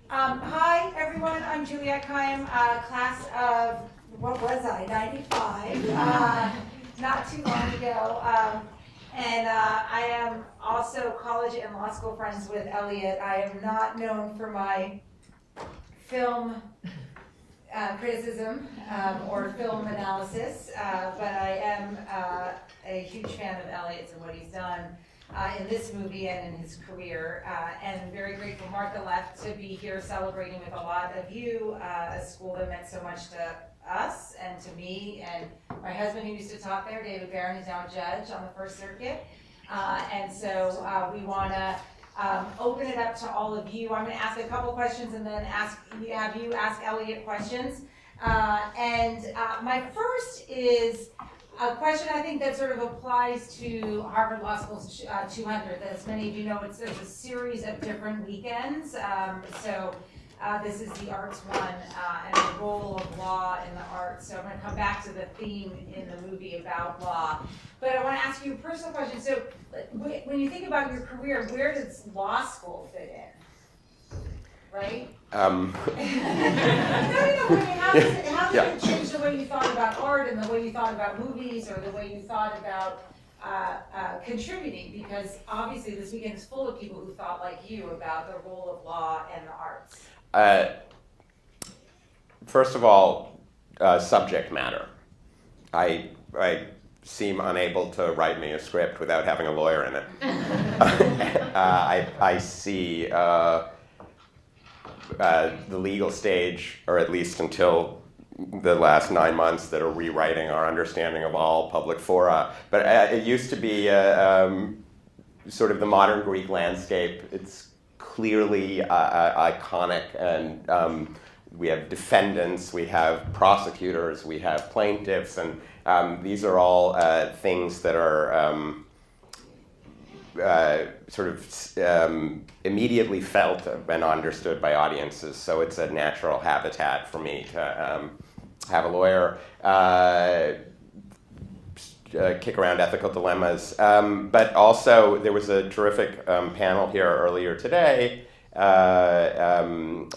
Hi, everyone. I'm Juliette Kime, class of, what was I, 95, not too long ago. And I am also college and law school friends with Elliot. I am not known for my film criticism or film analysis, but I am a huge fan of Elliot's and what he's done in this movie and in his career, and very grateful Martha left to be here celebrating with a lot of you, a school that meant so much to us and to me and my husband who used to talk there, David Barron, who's now a judge on the First Circuit. And so we want to open it up to all of you. I'm going to ask a couple questions and then have you ask Elliot questions. My first is a question I think that sort of applies to Harvard Law School's 200. As many of you know, there's a series of different weekends. This is the arts one and the role of law in the arts. So I'm going to come back to the theme in the movie about law. But I want to ask you a personal question. So when you think about your career, where does law school fit in? Right? No. I mean, how does it change the way you thought about art and the way you thought about movies or the way you thought about contributing? Because obviously this weekend is full of people who thought like you about the role of law and the arts. First of all, subject matter. I seem unable to write me a script without having a lawyer in it. I see the legal stage, or at least until the last 9 months, that are rewriting our understanding of all public fora. But it used to be sort of the modern Greek landscape. It's clearly iconic, and we have defendants, we have prosecutors, we have plaintiffs, and these are all things that are sort of immediately felt and understood by audiences. So it's a natural habitat for me to have a lawyer kick around ethical dilemmas. But also, there was a terrific panel here earlier today about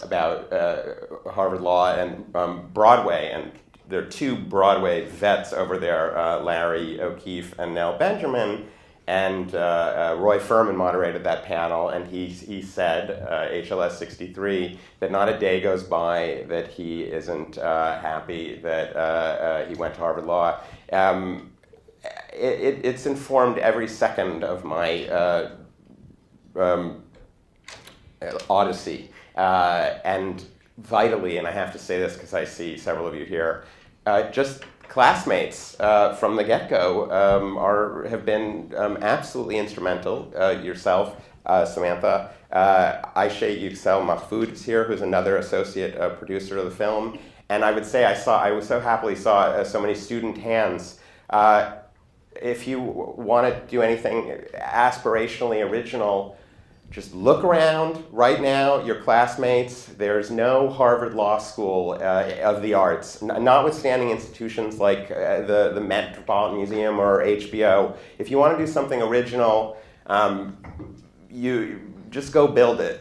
Harvard Law and Broadway. And there are two Broadway vets over there, Larry O'Keefe and Nell Benjamin. And Roy Furman moderated that panel, and he said, HLS 63, that not a day goes by that he isn't happy that he went to Harvard Law. It's informed every second of my odyssey. And vitally, and I have to say this because I see several of you here, just classmates from the get-go have been absolutely instrumental. Yourself, Samantha, Aisha Yüksel Mahfoud is here, who's another associate producer of the film. And I would say I so happily saw so many student hands. If you want to do anything aspirationally original, just look around right now, your classmates. There's no Harvard Law School of the arts, notwithstanding institutions like the Metropolitan Museum or HBO. If you want to do something original, you just go build it,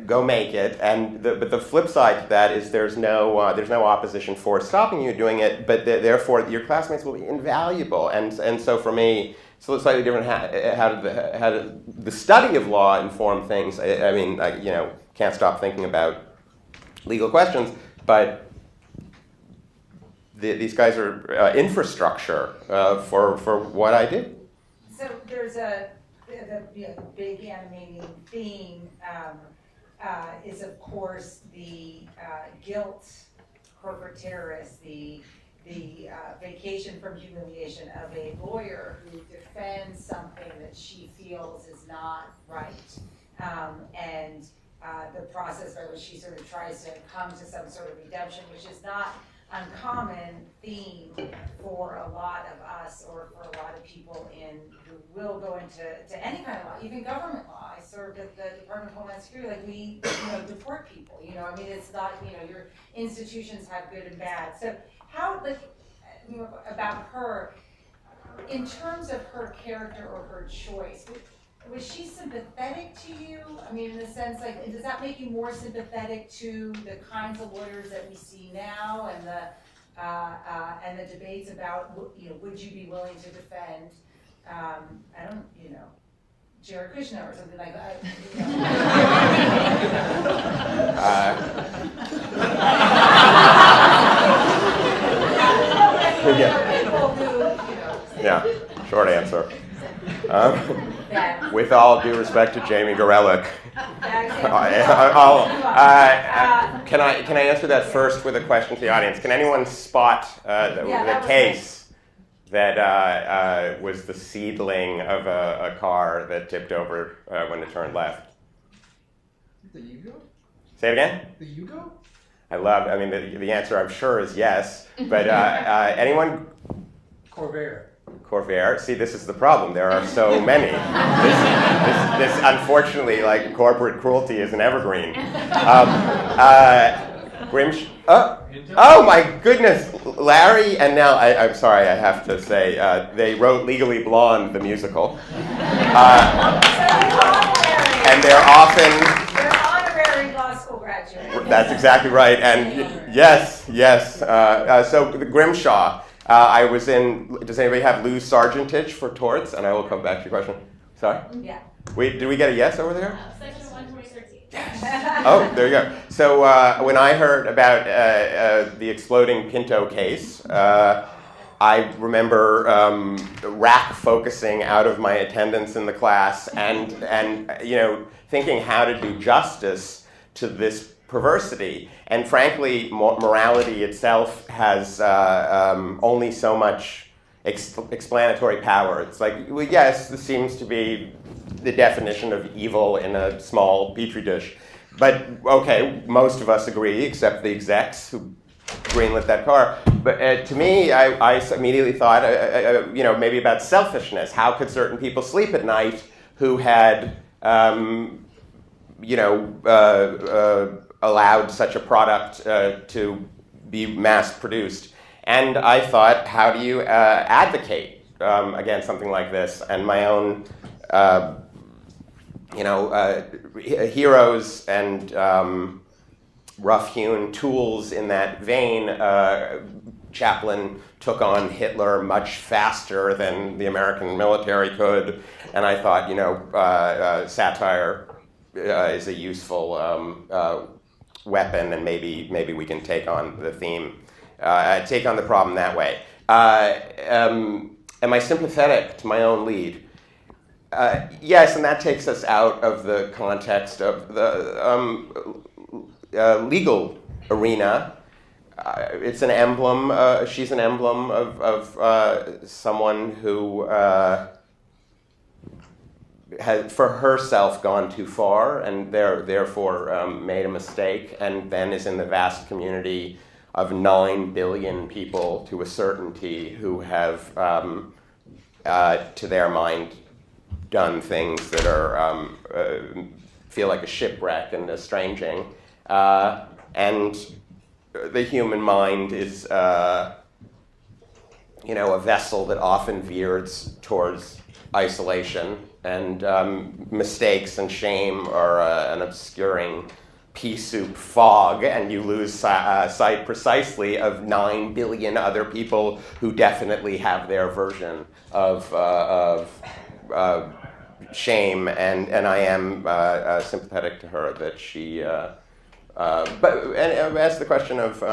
go make it. But the flip side to that is there's no opposition force stopping you doing it. But therefore, your classmates will be invaluable. And so for me, it's slightly different. How did the study of law inform things? I mean, can't stop thinking about legal questions, but these guys are infrastructure for what I do. So there's the big animating theme is, of course, the guilt, corporate terrorists, the vacation from humiliation of a lawyer who defends something that she feels is not right, and the process by which she sort of tries to come to some sort of redemption, which is not uncommon theme for a lot of us or for a lot of people who will go into any kind of law, even government law. I served at the Department of Homeland Security. Like, we deport people. I mean, it's not, your institutions have good and bad. So how, about her, in terms of her character or her choice, was she sympathetic to you? I mean, in the sense, like, does that make you more sympathetic to the kinds of lawyers that we see now and the debates about, would you be willing to defend, Jared Kushner or something like that? Yeah, short answer. With all due respect to Jamie Gorelick, can I answer that first with a question to the audience? Can anyone spot the case that was the seedling of a car that tipped over when it turned left? The Yugo? Say it again? The Yugo? The answer I'm sure is yes, but anyone? Corvair. See, this is the problem. There are so many. This unfortunately, like corporate cruelty, is an evergreen. Oh my goodness, Larry and Nell. I'm sorry, I have to say they wrote Legally Blonde, the musical, and they're honorary law school graduates. That's exactly right. And yes. So the Grimshaw. I was in. Does anybody have Lou Sargentage for torts? And I will come back to your question. Sorry? Yeah. Wait, did we get a yes over there? Section 113. Yes. Oh, there you go. So when I heard about the exploding Pinto case, I remember rack focusing out of my attendance in the class and thinking how to do justice to this perversity. And frankly, morality itself has only so much explanatory power. It's like, well, yes, this seems to be the definition of evil in a small petri dish. But, okay, most of us agree, except the execs who greenlit that car. But to me, I immediately thought, maybe about selfishness. How could certain people sleep at night who had, allowed such a product to be mass-produced? And I thought, how do you advocate against something like this? And my own, heroes and rough-hewn tools in that vein. Chaplin took on Hitler much faster than the American military could, and I thought, satire is a useful weapon, and maybe we can take on the theme, take on the problem that way. Am I sympathetic to my own lead? Yes, and that takes us out of the context of the legal arena. It's an emblem. She's an emblem of someone who has, for herself, gone too far and therefore made a mistake, and then is in the vast community of 9 billion people, to a certainty, who have, to their mind, done things that are feel like a shipwreck and estranging. And the human mind is, a vessel that often veers towards isolation, and mistakes and shame are an obscuring pea soup fog, and you lose sight precisely of 9 billion other people who definitely have their version of shame, and I am sympathetic to her that she. But ask the question of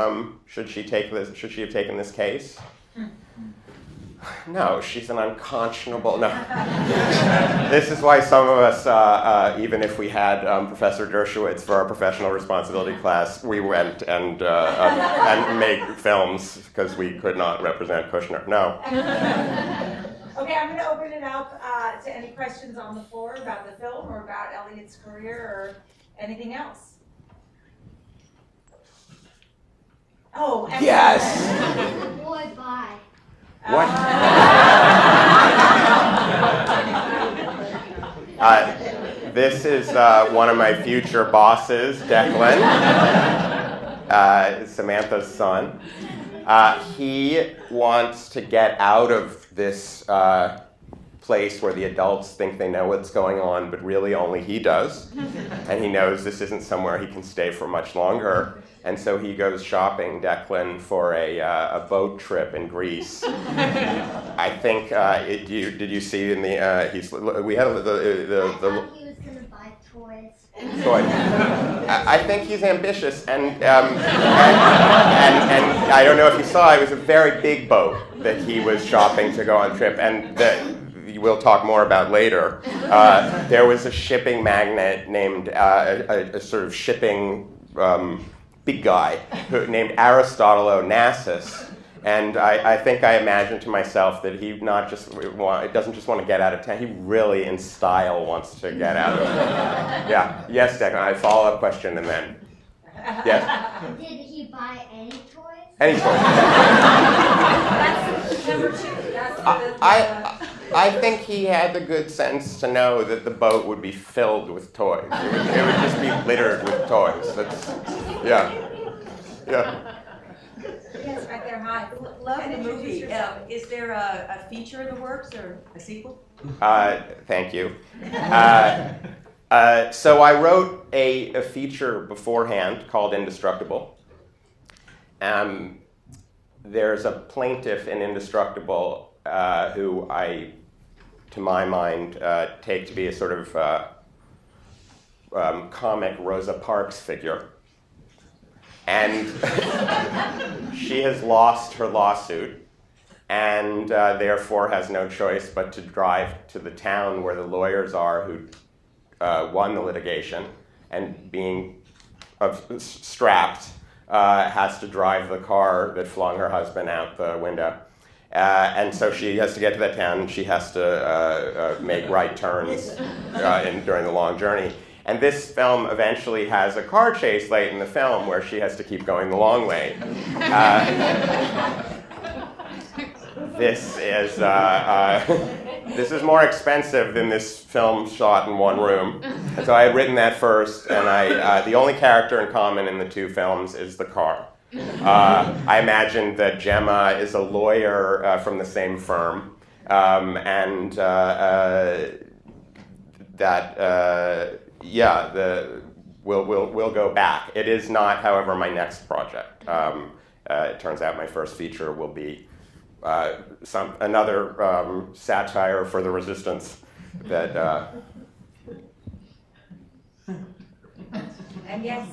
should she have taken this case? No, she's an unconscionable. No. This is why some of us, even if we had Professor Dershowitz for our professional responsibility class, we went and made films because we could not represent Kushner. No. Okay, I'm going to open it up to any questions on the floor about the film or about Elliot's career or anything else. Oh, yes. Boy, bye. What? This is one of my future bosses, Declan, Samantha's son. He wants to get out of this place where the adults think they know what's going on, but really only he does. And he knows this isn't somewhere he can stay for much longer. And so he goes shopping, Declan, for a boat trip in Greece. I think, did you see in the, we had I thought he was going to buy toys. I think he's ambitious, and I don't know if you saw, it was a very big boat that he was shopping to go on trip, and that we'll talk more about later. There was a shipping magnate named, a sort of shipping big guy named Aristotle Onassis. And I think I imagined to myself that he doesn't just want to get out of town, he really in style wants to get out of town. Yeah, yes, Declan, I follow-up question and then. Yes? Did he buy any toys? Any toys. That's number 2. That's I think he had the good sense to know that the boat would be filled with toys. It would just be littered with toys. Yeah. Yes, right there, hi. Love the And movie. introduce yourself. Is there a feature in the works or a sequel? Thank you. So I wrote a feature beforehand called Indestructible. There's a plaintiff in Indestructible who I, to my mind, take to be a sort of comic Rosa Parks figure. And she has lost her lawsuit and therefore has no choice but to drive to the town where the lawyers are who won the litigation, and being strapped, has to drive the car that flung her husband out the window. And so she has to get to that town, and she has to make right turns during the long journey. And this film eventually has a car chase late in the film where she has to keep going the long way. This is more expensive than this film shot in one room. And so I had written that first, and the only character in common in the two films is the car. I imagined that Gemma is a lawyer from the same firm, and we'll go back. It is not, however, my next project. It turns out my first feature will be another satire for the resistance that. And yes,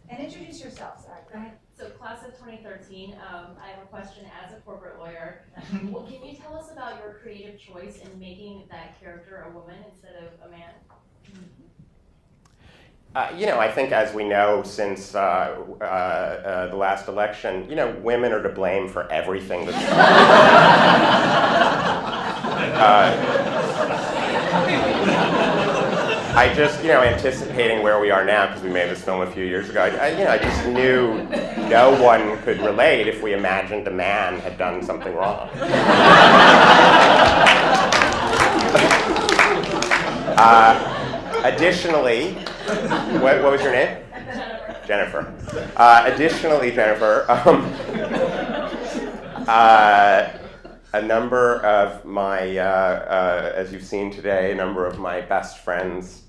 and introduce yourself, sorry, go ahead. So class of 2013, I have a question as a corporate lawyer. Well, can you tell us about your creative choice in making that character a woman instead of a man? I think, as we know since the last election, women are to blame for everything that's I just, anticipating where we are now, because we made this film a few years ago, I just knew no one could relate if we imagined a man had done something wrong. Additionally, what was your name? Jennifer. Additionally, Jennifer, a number of my, as you've seen today, a number of my best friends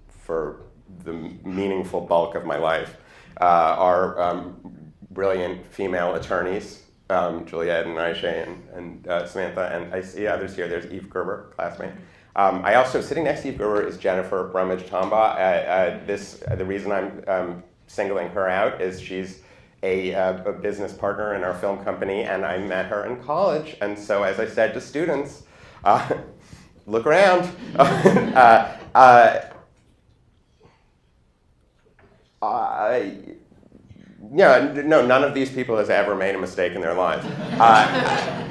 for the meaningful bulk of my life are brilliant female attorneys, Juliet and Raisha and Samantha, and I see others here. There's Eve Gerber, classmate. I also, sitting next to Eve Gerber is Jennifer Brumage-Tamba. The reason I'm singling her out is she's a business partner in our film company, and I met her in college. And so, as I said to students, look around. No, none of these people has ever made a mistake in their lives.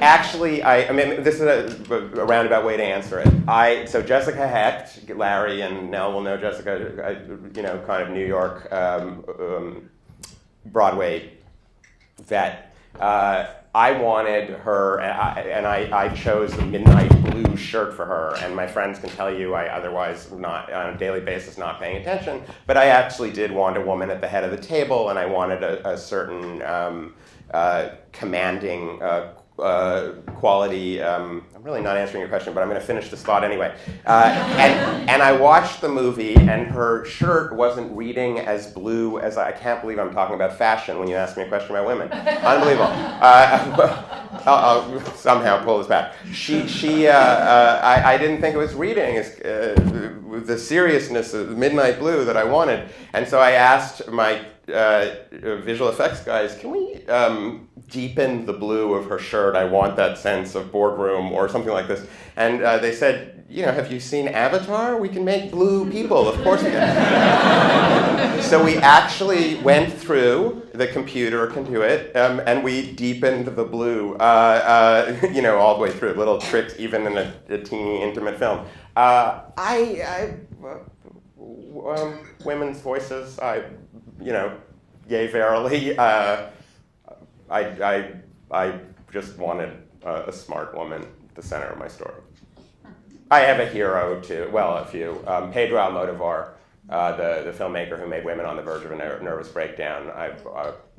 Actually, this is a roundabout way to answer it. So Jessica Hecht, Larry and Nell will know Jessica, kind of New York Broadway vet. I wanted her, and I chose the midnight blue shirt for her, and my friends can tell you I otherwise not, on a daily basis, not paying attention, but I actually did want a woman at the head of the table, and I wanted a certain commanding quality. I'm really not answering your question, but I'm going to finish this thought anyway. And I watched the movie, and her shirt wasn't reading as blue as I can't believe I'm talking about fashion when you ask me a question about women. Unbelievable. I'll somehow pull this back. I didn't think it was reading with the seriousness of Midnight Blue that I wanted, and so I asked my visual effects guys, can we deepen the blue of her shirt? I want that sense of boardroom or something like this. And they said, have you seen Avatar? We can make blue people. Of course we can. So we actually went through, the computer can do it, and we deepened the blue, all the way through. Little tricks, even in a teeny, intimate film. Women's voices, yay verily. I just wanted a smart woman at the center of my story. I have a hero too. Well, a few. Pedro Almodovar, the filmmaker who made Women on the Verge of a Nervous Breakdown.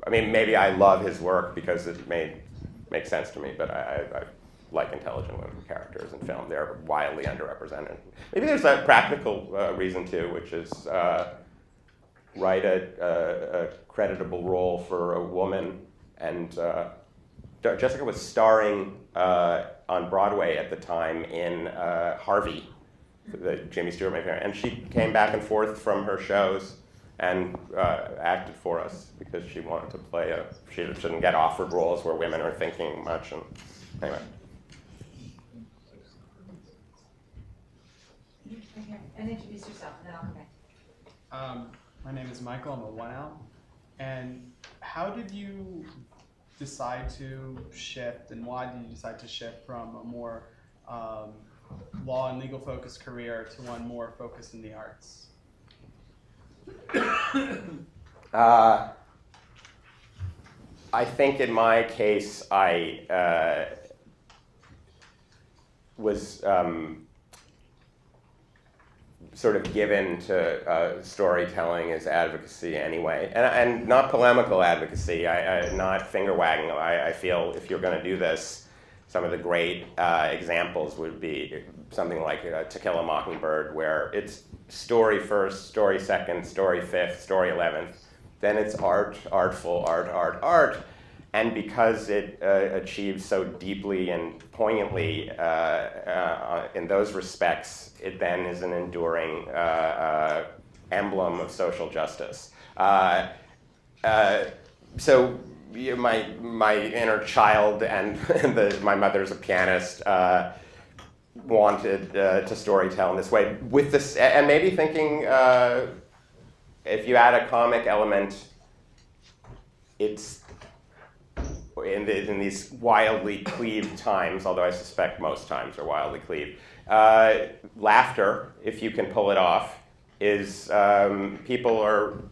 Maybe I love his work because it makes sense to me, but I like intelligent women characters in film. They're wildly underrepresented. Maybe there's a practical reason too, which is write a creditable role for a woman. And Jessica was starring on Broadway at the time in Harvey, the Jimmy Stewart movie, and she came back and forth from her shows and acted for us because she wanted to play she shouldn't get offered roles where women are thinking much. And anyway. And introduce yourself, and then I'll come back. My name is Michael. I'm a one-out. And how did you decide to shift, and why did you decide to shift from a more law and legal focused career to one more focused in the arts? I think in my case, I was sort of given to storytelling as advocacy anyway, and not polemical advocacy, not finger wagging. I feel if you're going to do this, some of the great examples would be something like To Kill a Mockingbird, where it's story first, story second, story fifth, story 11th, then it's artful, art. And because it achieves so deeply and poignantly in those respects, it then is an enduring emblem of social justice. So my inner child and my mother's a pianist wanted to storytell in this way. With this, and maybe thinking if you add a comic element, it's in these wildly cleaved times, although I suspect most times are wildly cleaved. Laughter, if you can pull it off, is people are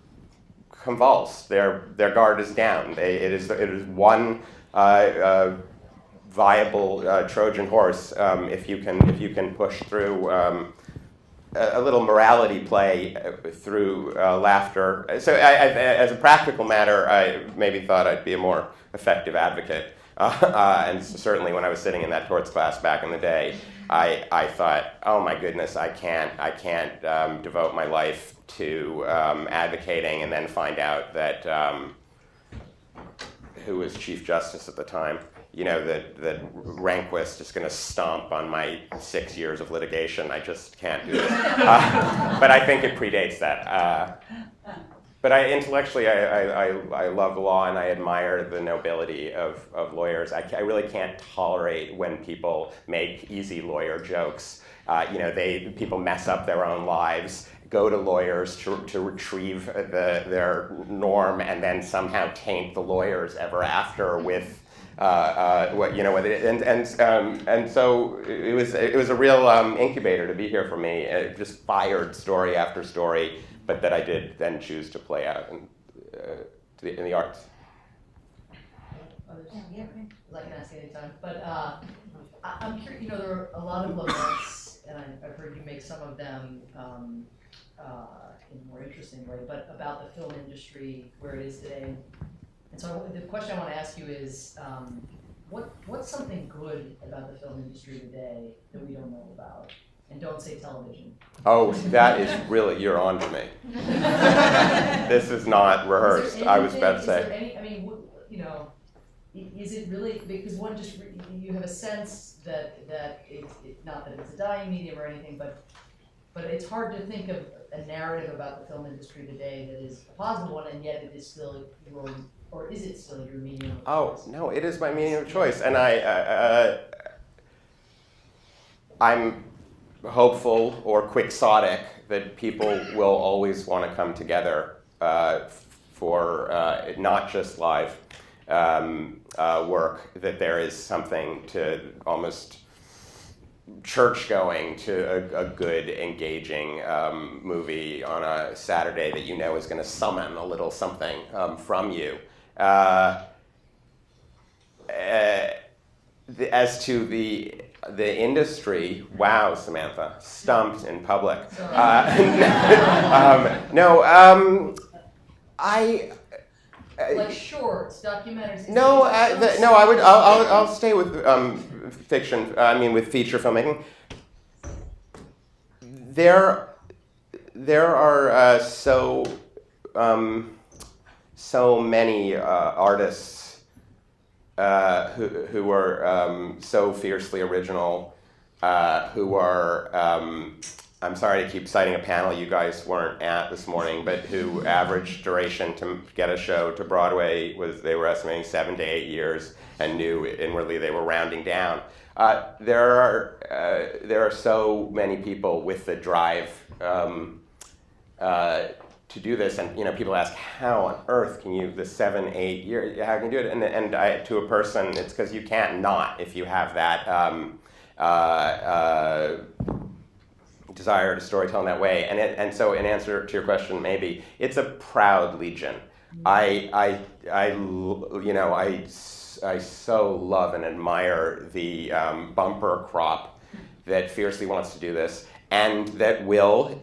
convulsed. Their guard is down. It is one viable Trojan horse if you can push through a little morality play through laughter. So as a practical matter, I maybe thought I'd be a more effective advocate. And certainly when I was sitting in that torts class back in the day, I thought, oh my goodness, I can't devote my life to advocating and then find out that who was Chief Justice at the time, that Rehnquist is going to stomp on my 6 years of litigation. I just can't do this. But I think it predates that. But intellectually, I love law and I admire the nobility of lawyers. I really can't tolerate when people make easy lawyer jokes. People mess up their own lives, go to lawyers to retrieve their norm, and then somehow taint the lawyers ever after with and so it was a real incubator to be here for me. It just fired story after story, but that I did then choose to play out in the arts. Others? I can ask anytime, but I'm curious. There are a lot of lament, and I've heard you make some of them in a more interesting way, but about the film industry, where it is today. And so the question I want to ask you is, what's something good about the film industry today that we don't know about? And don't say television. Oh, that is really, you're on to me. This is not rehearsed. I was about to Is say. there any, I mean, you know, is it really, because one just, you have a sense that not that it's a dying medium or anything, but it's hard to think of a narrative about the film industry today that is a positive one, and yet it is still your, or is it still your medium of choice? No, it is my medium of choice, and I'm hopeful or quixotic that people will always want to come together for not just live work, that there is something to almost church-going to a good, engaging movie on a Saturday that you know is going to summon a little something from you. As to the industry, wow, Samantha, stumped in public. Like shorts, documentaries. I'll stay with fiction. I mean, with feature filmmaking. There are so many artists who are so fiercely original, who are. I'm sorry to keep citing a panel you guys weren't at this morning, but who average duration to get a show to Broadway they were estimating 7 to 8 years, and knew inwardly they were rounding down. There are so many people with the drive to do this, and people ask, how on earth can you, the 7, 8 years, how can you do it? And to a person, it's because you can't not if you have that desire to storytell in that way. And so in answer to your question, maybe, it's a proud legion. I so love and admire the bumper crop that fiercely wants to do this, and that will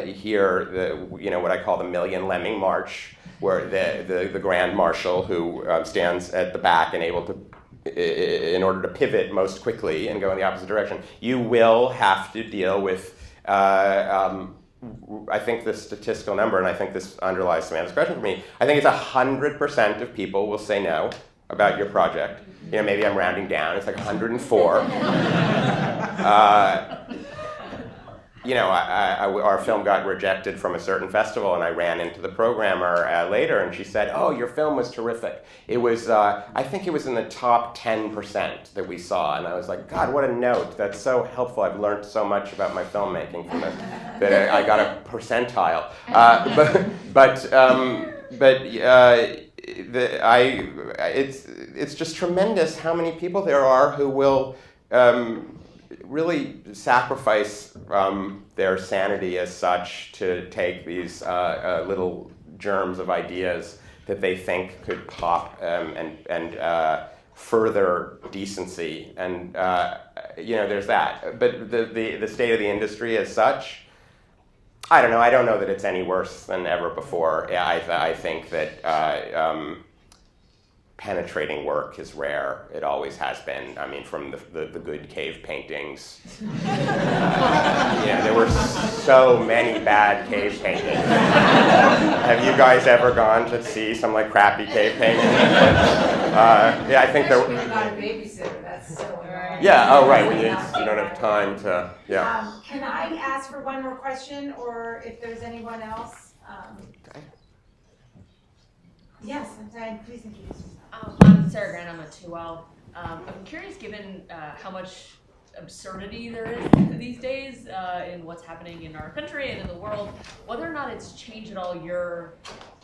hear what I call the Million Lemming March, where the Grand Marshal who stands at the back and able to, in order to pivot most quickly and go in the opposite direction. You will have to deal with, I think the statistical number, and I think this underlies Samantha's question for me, I think it's 100% of people will say no about your project. Maybe I'm rounding down, it's like 104. Our film got rejected from a certain festival, and I ran into the programmer later, and she said, "Oh, your film was terrific. It was, I think it was in the top 10% that we saw." And I was like, God, what a note. That's so helpful. I've learned so much about my filmmaking from this, that I got a percentile. It's just tremendous how many people there are who will really sacrifice their sanity as such to take these little germs of ideas that they think could pop and further decency. And there's that. But the state of the industry as such, I don't know. I don't know that it's any worse than ever before. Yeah, I think that penetrating work is rare. It always has been. I mean, from the good cave paintings. There were so many bad cave paintings. Have you guys ever gone to see some crappy cave paintings? I think there. Especially when you're not a babysitter. That's so annoying. Yeah. Oh, right. When you don't have time to. Yeah. Can I ask for one more question, or if there's anyone else? Yes, I'm sorry. Please introduce yourself. I'm Sarah Grant, I'm a 2L. I'm curious, given how much absurdity there is these days in what's happening in our country and in the world, whether or not it's changed at all your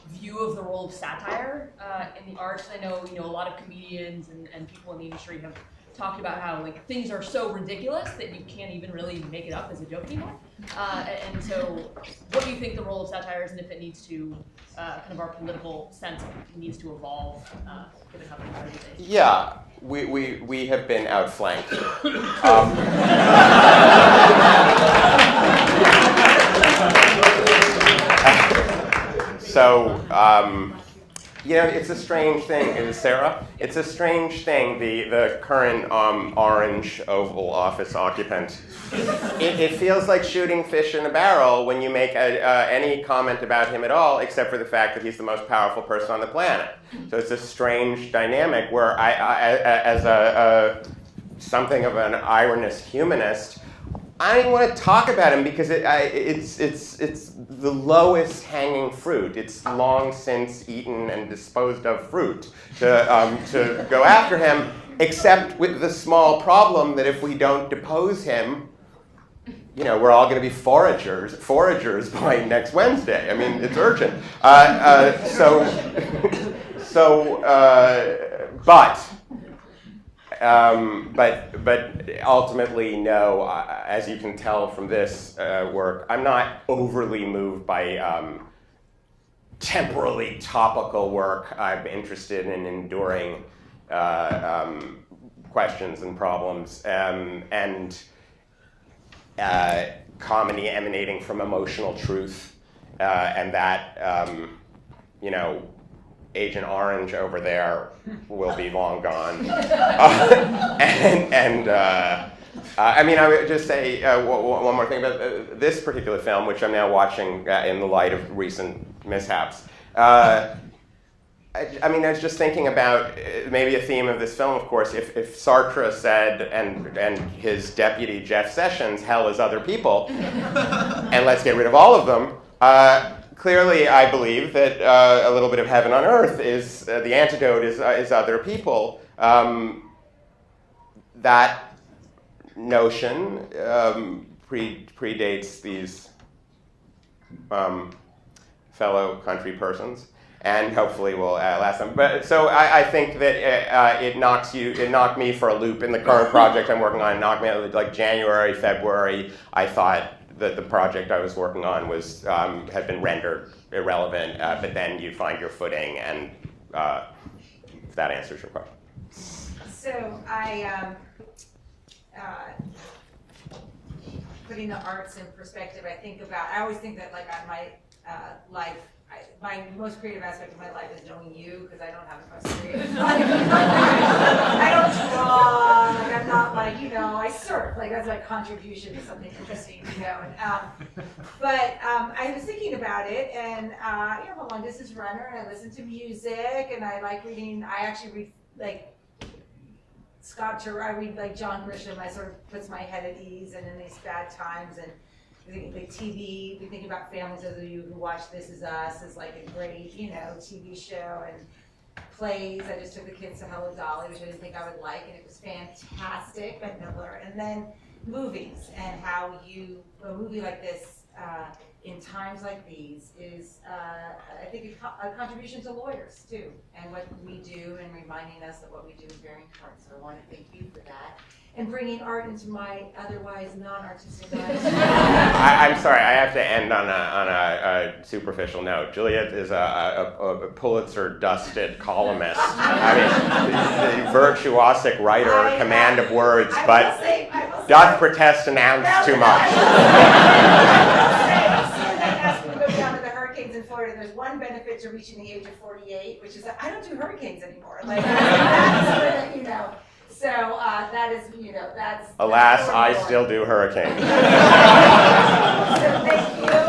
view of the role of satire in the arts. I know, a lot of comedians and people in the industry have talked about how things are so ridiculous that you can't even really make it up as a joke anymore. And so, what do you think the role of satire is, and if it needs to, kind of our political sense needs to evolve, given how things are these days? Yeah, we have been outflanked. You know, it's a strange thing, Sarah. It's a strange thing, the current orange Oval Office occupant. It feels like shooting fish in a barrel when you make any comment about him at all, except for the fact that he's the most powerful person on the planet. So it's a strange dynamic where as something of an ironist humanist, I don't even want to talk about him because it's the lowest hanging fruit. It's long since eaten and disposed of fruit to go after him, except with the small problem that if we don't depose him, you know, we're all going to be foragers by next Wednesday. I mean, it's urgent. But ultimately, no. As you can tell from this work, I'm not overly moved by temporally topical work. I'm interested in enduring questions and problems, and comedy emanating from emotional truth, and that, you know, Agent Orange over there will be long gone. I mean, I would just say one more thing about this particular film, which I'm now watching in the light of recent mishaps. I mean, I was just thinking about maybe a theme of this film, of course, if Sartre said, and his deputy, Jeff Sessions, hell is other people, and let's get rid of all of them, clearly, I believe that a little bit of heaven on earth is the antidote is other people. That notion predates these fellow country persons, and hopefully will last them. But so I think that it knocked me for a loop in the current project I'm working on. It knocked me out like January, February. I thought that the project I was working on was had been rendered irrelevant, but then you find your footing, and if that answers your question. So putting the arts in perspective, I always think that like on my life, my most creative aspect of my life is knowing you, because I don't have a most creative life. I don't draw, like I'm not like, you know, I surf, like that's my contribution to something interesting, you know. But I was thinking about it, and you know, I'm a long distance runner, and I listen to music, and I like reading. I actually read like sculpture. I read like John Grisham. I sort of puts my head at ease, and in these bad times, and the TV, we think about families. Those of you who watch This Is Us is like a great, you know, TV show, and plays. I just took the kids to Hello Dolly, which I didn't think I would like, and it was fantastic by Miller. And then movies, and how a movie like this in times like these is, I think, a contribution to lawyers too, and what we do, and reminding us that what we do is very important. So I want to thank you for that. And bringing art into my otherwise non-artistic life. I'm sorry, I have to end on a superficial note. Juliet is a Pulitzer-dusted columnist. I mean, the virtuosic writer, command of words, but doth protest and ounce too much. In Florida, there's one benefit to reaching the age of 48, which is that I don't do hurricanes anymore. Like, that's, you know. So that is, you know, that's. Alas, I still do hurricanes. So thank you.